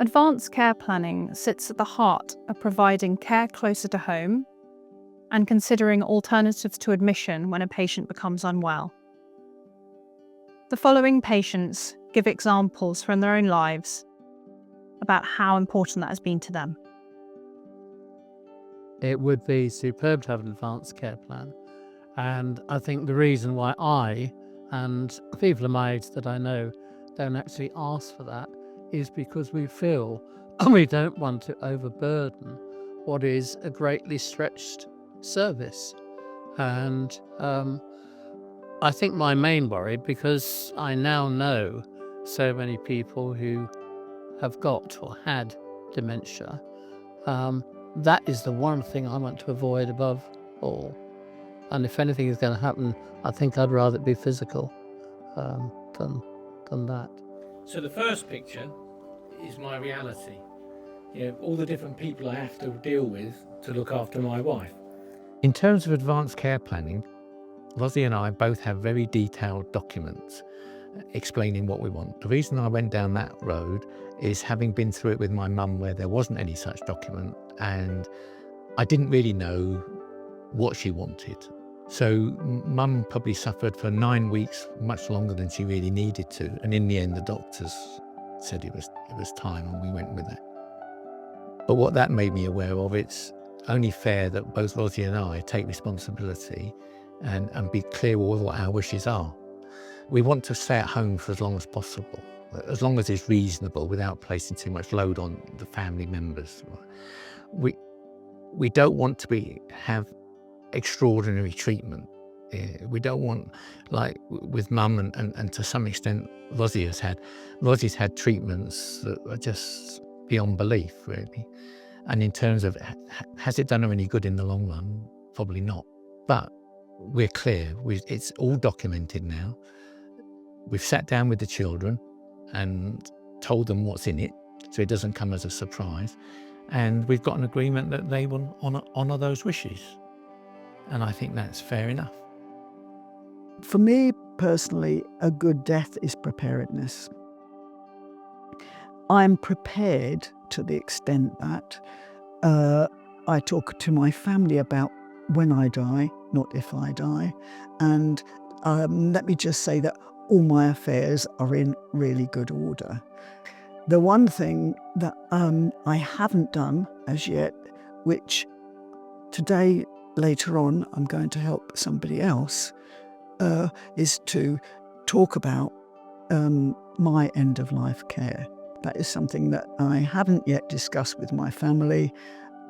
Advanced care planning sits at the heart of providing care closer to home and considering alternatives to admission when a patient becomes unwell. The following patients give examples from their own lives about how important that has been to them. It would be superb to have an advanced care plan. And I think the reason why I and people of my age that I know don't actually ask for that is because we feel we don't want to overburden what is a greatly stretched service. And I think my main worry, because I now know so many people who have got or had dementia, that is the one thing I want to avoid above all. And if anything is going to happen, I think I'd rather it be physical than that. So the first picture is my reality. All the different people I have to deal with to look after my wife. In terms of advanced care planning, Rosie and I both have very detailed documents explaining what we want. The reason I went down that road is having been through it with my mum where there wasn't any such document, and I didn't really know what she wanted. So mum probably suffered for 9 weeks, much longer than she really needed to. And in the end, the doctors said it was time, and we went with that. But what that made me aware of, it's only fair that both Rosie and I take responsibility and be clear with what our wishes are. We want to stay at home for as long as possible, as long as it's reasonable, without placing too much load on the family members. We don't want to have extraordinary treatment. We don't want, like with mum and to some extent Rosie's had treatments that are just beyond belief, really. And in terms of, has it done her any good in the long run? Probably not. But we're clear, it's all documented now. We've sat down with the children and told them what's in it, so it doesn't come as a surprise. And we've got an agreement that they will honour those wishes. And I think that's fair enough. For me personally, a good death is preparedness. I'm prepared to the extent that I talk to my family about when I die, not if I die. And let me just say that all my affairs are in really good order. The one thing that I haven't done as yet, which today, later on, I'm going to help somebody else, is to talk about my end-of-life care. That is something that I haven't yet discussed with my family.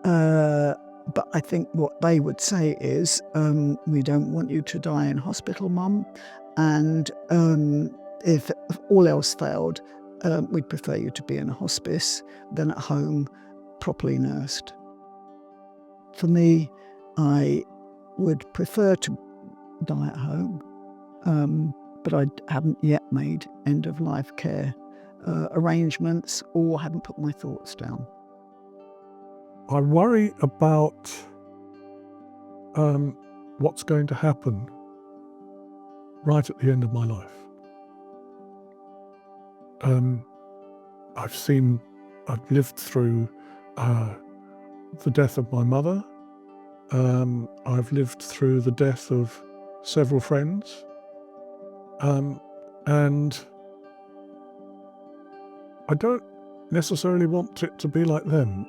But I think what they would say is, we don't want you to die in hospital, Mum. And if all else failed, we'd prefer you to be in a hospice than at home, properly nursed. For me, I would prefer to die at home, but I haven't yet made end-of-life care arrangements or haven't put my thoughts down. I worry about what's going to happen right at the end of my life. I've lived through the death of my mother. I've lived through the death of several friends. And I don't necessarily want it to be like them,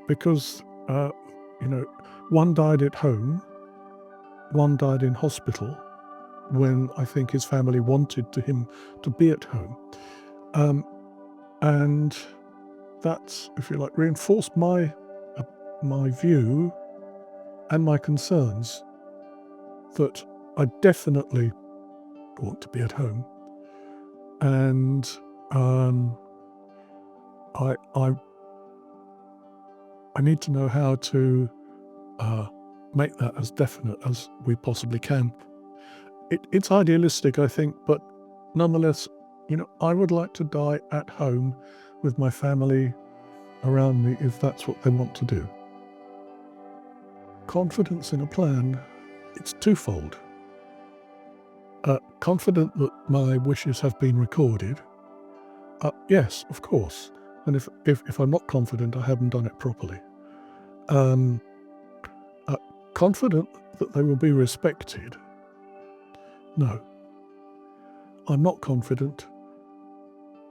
because, one died at home, one died in hospital, when I think his family wanted him to be at home. And that's, if you like, reinforced my view and my concerns that I definitely want to be at home. And I need to know how to make that as definite as we possibly can. It's idealistic, I think, but nonetheless, I would like to die at home with my family around me if that's what they want to do. Confidence in a plan, it's twofold. Confident that my wishes have been recorded. Yes, of course. And if I'm not confident, I haven't done it properly. Um, Confident that they will be respected? No. I'm not confident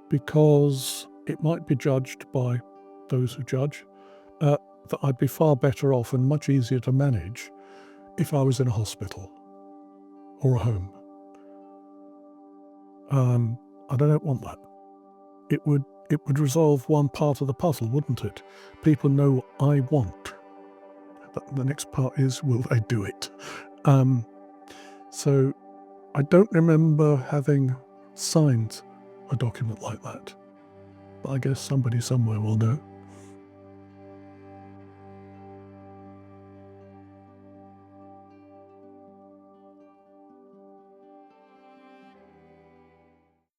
because it might be judged by those who judge that I'd be far better off and much easier to manage if I was in a hospital or a home. And I don't want that. It would resolve one part of the puzzle, wouldn't it? People know what I want. But the next part is, will they do it? So I don't remember having signed a document like that. But I guess somebody somewhere will know.